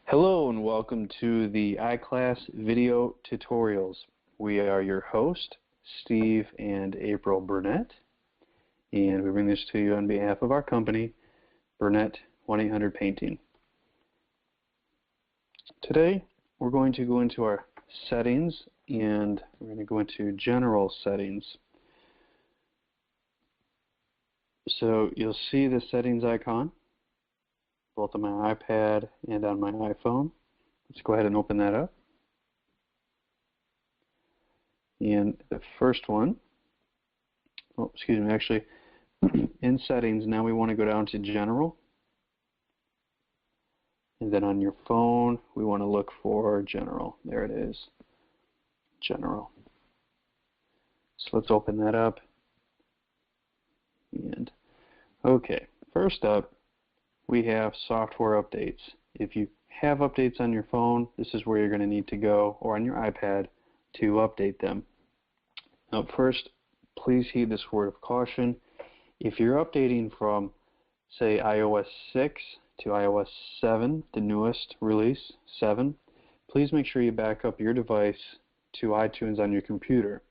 Hello and welcome to the iClass video tutorials. We are your host, Steve and April Burnett, and we bring this to you on behalf of our company, Burnett 1-800 Painting. Today we're going to go into our settings and we're going to go into general settings. So you'll see the settings icon both on my iPad and on my iPhone. Let's go ahead and open that up. And the first one, actually in settings, now we want to go down to general. And then on your phone, we want to look for general. There it is, general. So let's open that up. And okay, first up, we have software updates. If you have updates on your phone, this is where you're going to need to go, or on your iPad, to update them. Now first, please heed this word of caution. If you're updating from, say, iOS 6 to iOS 7, the newest release, 7, please make sure you back up your device to iTunes on your computer.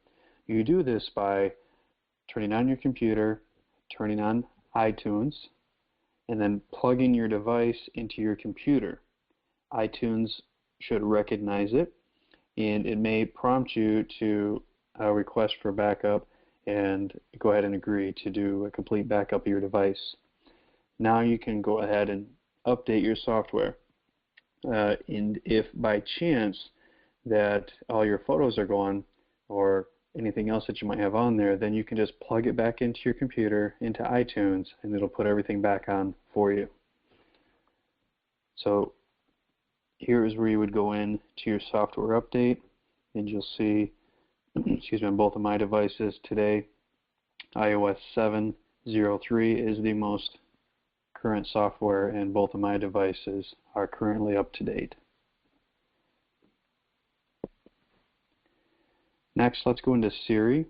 You do this by turning on your computer, turning on iTunes, and then plugging your device into your computer. iTunes should recognize it, and it may prompt you to request for backup, and go ahead and agree to do a complete backup of your device. Now you can go ahead and update your software. And if by chance that all your photos are gone, or anything else that you might have on there, then you can just plug it back into your computer, into iTunes, and it'll put everything back on for you. So here is where you would go in to your software update, and you'll see, on both of my devices today, iOS 7.03 is the most current software, and both of my devices are currently up to date. Next, let's go into Siri.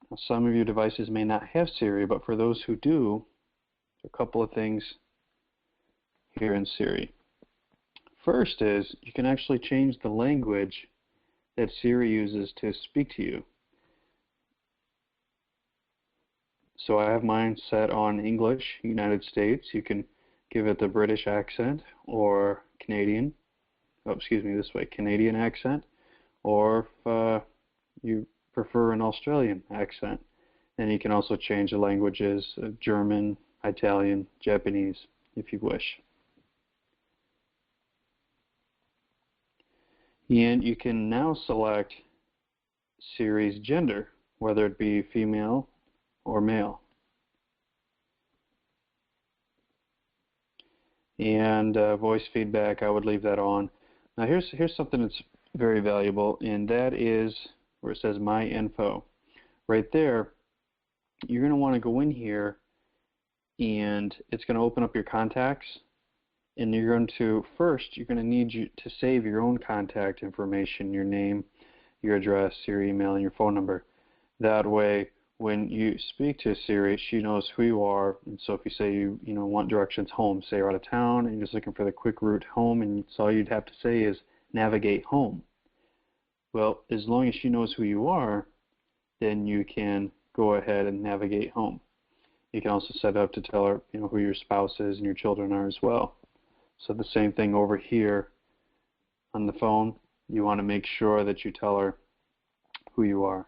Now, some of your devices may not have Siri, but for those who do, a couple of things here in Siri. First is, you can actually change the language that Siri uses to speak to you. So I have mine set on English, United States. You can give it the British accent or Canadian. Canadian accent, or if you prefer an Australian accent. And you can also change the languages, German, Italian, Japanese, if you wish. And you can now select Siri's gender, whether it be female or male. And voice feedback, I would leave that on. Now here's something that's very valuable, and that is where it says My Info. Right there, you're going to want to go in here, and it's going to open up your contacts, and you're going to need you to save your own contact information, your name, your address, your email, and your phone number. That way, when you speak to Siri, she knows who you are. And so if you say you want directions home, say you're out of town and you're just looking for the quick route home, and so all you'd have to say is navigate home. Well, as long as she knows who you are, then you can go ahead and navigate home. You can also set up to tell her who your spouse is and your children are as well. So the same thing over here on the phone. You want to make sure that you tell her who you are.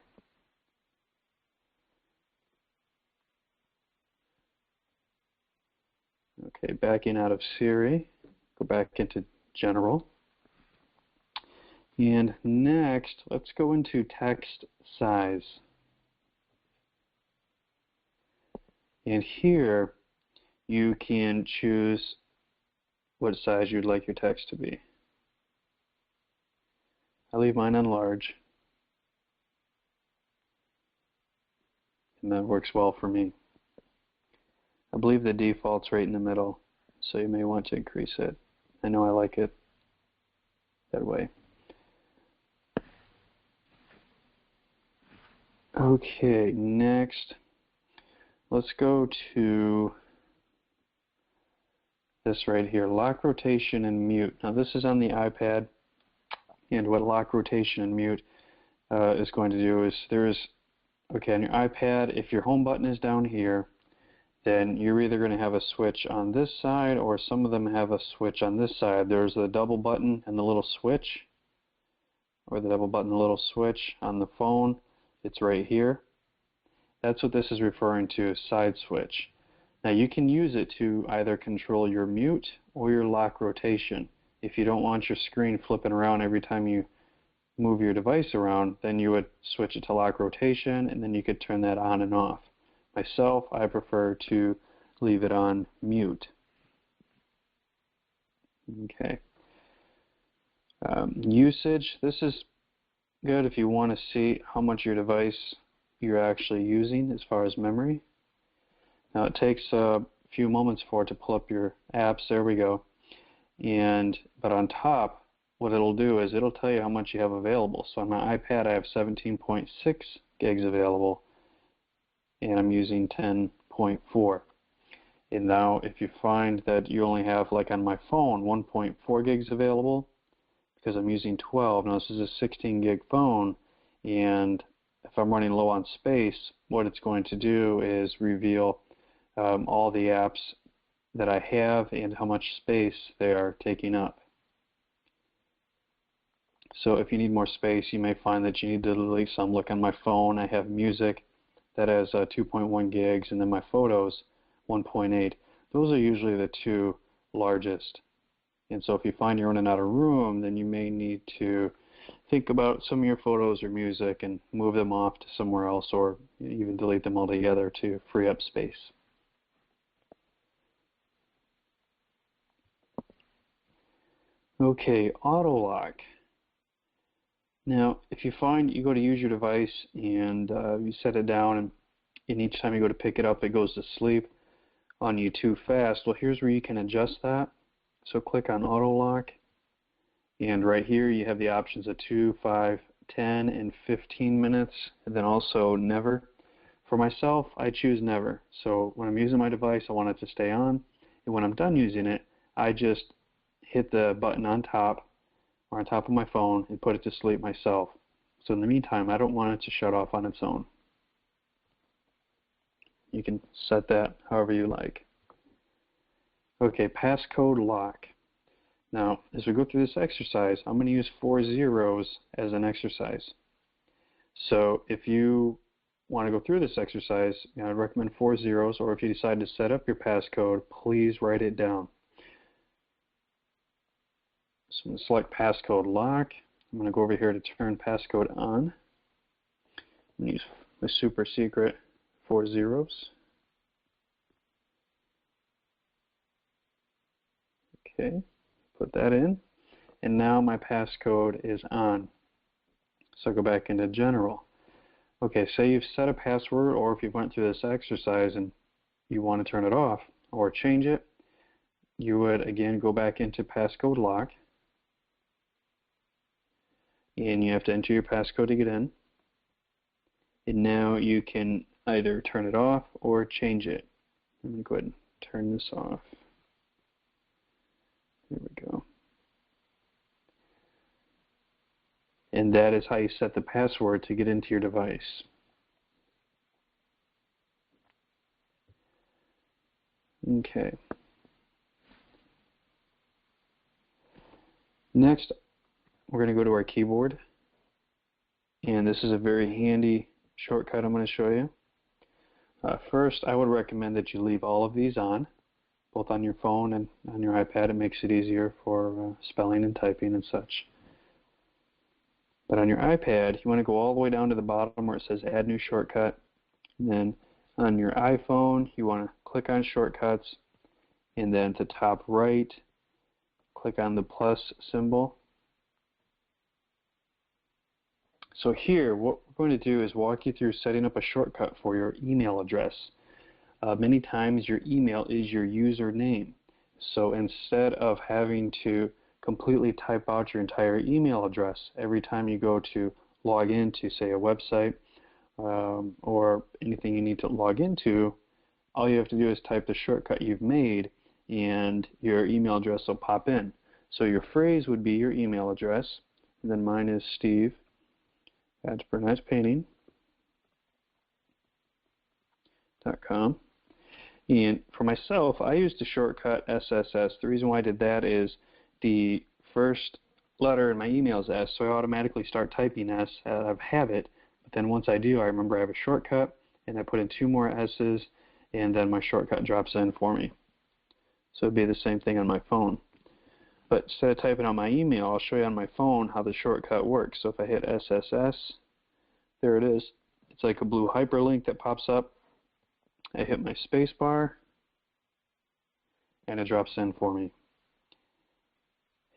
Okay, backing out of Siri, go back into General. And next, let's go into text size. And here, you can choose what size you'd like your text to be. I leave mine on large, and that works well for me. I believe the default's right in the middle, so you may want to increase it. I know I like it that way. Okay, next, let's go to this right here, lock rotation and mute. Now this is on the iPad, and what lock rotation and mute is going to do is okay, on your iPad, if your home button is down here, then you're either going to have a switch on this side, or some of them have a switch on this side. There's the double button and the little switch, or the double button and the little switch on the phone. It's right here. That's what this is referring to, side switch. Now you can use it to either control your mute or your lock rotation. If you don't want your screen flipping around every time you move your device around, then you would switch it to lock rotation, and then you could turn that on and off. Myself, I prefer to leave it on mute. Okay. Usage, this is good if you want to see how much your device you're actually using as far as memory. Now it takes a few moments for it to pull up your apps. There we go. But on top, what it'll do is it'll tell you how much you have available. So on my iPad, I have 17.6 gigs available, and I'm using 10.4. And now if you find that you only have, like on my phone, 1.4 gigs available, because I'm using 12. Now this is a 16 gig phone, and if I'm running low on space, what it's going to do is reveal all the apps that I have and how much space they are taking up. So if you need more space, you may find that you need to delete some. Look, on my phone, I have music that has 2.1 gigs, and then my photos, 1.8. Those are usually the two largest. And so if you find you're running out of room, then you may need to think about some of your photos or music and move them off to somewhere else, or even delete them altogether to free up space. Okay, auto lock. Now, if you find you go to use your device and you set it down, and each time you go to pick it up, it goes to sleep on you too fast, well, here's where you can adjust that. So click on auto lock, and right here you have the options of 2, 5, 10, and 15 minutes, and then also never. For myself, I choose never. So when I'm using my device, I want it to stay on, and when I'm done using it, I just hit the button on top or on top of my phone and put it to sleep myself. So in the meantime, I don't want it to shut off on its own. You can set that however you like. Okay, passcode lock. Now, as we go through this exercise, I'm going to use 4 zeros as an exercise. So if you want to go through this exercise, I'd recommend 4 zeros, or if you decide to set up your passcode, please write it down. So I'm going to select passcode lock. I'm going to go over here to turn passcode on. I'm going to use the super secret 4 zeros. Okay, put that in, and now my passcode is on. So go back into general. Okay, say you've set a password, or if you went through this exercise and you want to turn it off or change it, you would again go back into passcode lock, and you have to enter your passcode to get in. And now you can either turn it off or change it. I'm going to go ahead and turn this off. There we go. And that is how you set the password to get into your device. Okay. Next, we're going to go to our keyboard. And this is a very handy shortcut I'm going to show you. First, I would recommend that you leave all of these on, both on your phone and on your iPad. It makes it easier for spelling and typing and such. But on your iPad, you want to go all the way down to the bottom where it says Add New Shortcut. And then on your iPhone, you want to click on Shortcuts, and then to top right, click on the plus symbol. So here, what we're going to do is walk you through setting up a shortcut for your email address. Many times your email is your username. So instead of having to completely type out your entire email address every time you go to log into, say, a website or anything you need to log into, all you have to do is type the shortcut you've made and your email address will pop in. So your phrase would be your email address, and then mine is steve@burnettpainting.com. And for myself, I used the shortcut SSS. The reason why I did that is the first letter in my email is S, so I automatically start typing S out of habit. But then once I do, I remember I have a shortcut, and I put in 2 more S's, and then my shortcut drops in for me. So it'd be the same thing on my phone. But instead of typing out my email, I'll show you on my phone how the shortcut works. So if I hit SSS, there it is. It's like a blue hyperlink that pops up. I hit my space bar, and it drops in for me.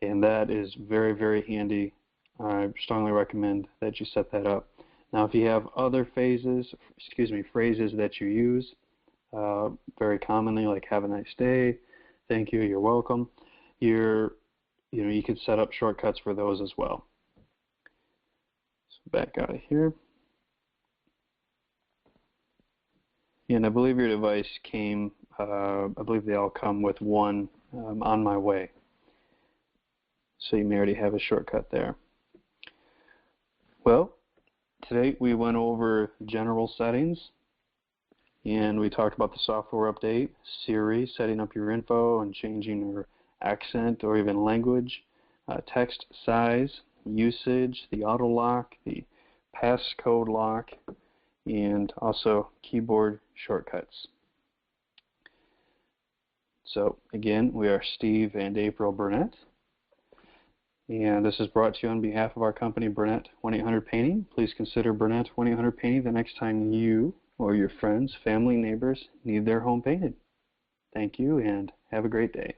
And that is very, very handy. I strongly recommend that you set that up. Now, if you have other phrases that you use very commonly, like "Have a nice day," "Thank you," "You're welcome," you can set up shortcuts for those as well. So back out of here. And I believe your device came, I believe they all come with one on my way. So you may already have a shortcut there. Well, today we went over general settings, and we talked about the software update, Siri, setting up your info and changing your accent or even language, text size, usage, the auto lock, the passcode lock, and also keyboard shortcuts. So again, we are Steve and April Burnett, and this is brought to you on behalf of our company, Burnett 1-800-Painting. Please consider Burnett 1-800-Painting the next time you or your friends, family, neighbors need their home painted. Thank you, and have a great day.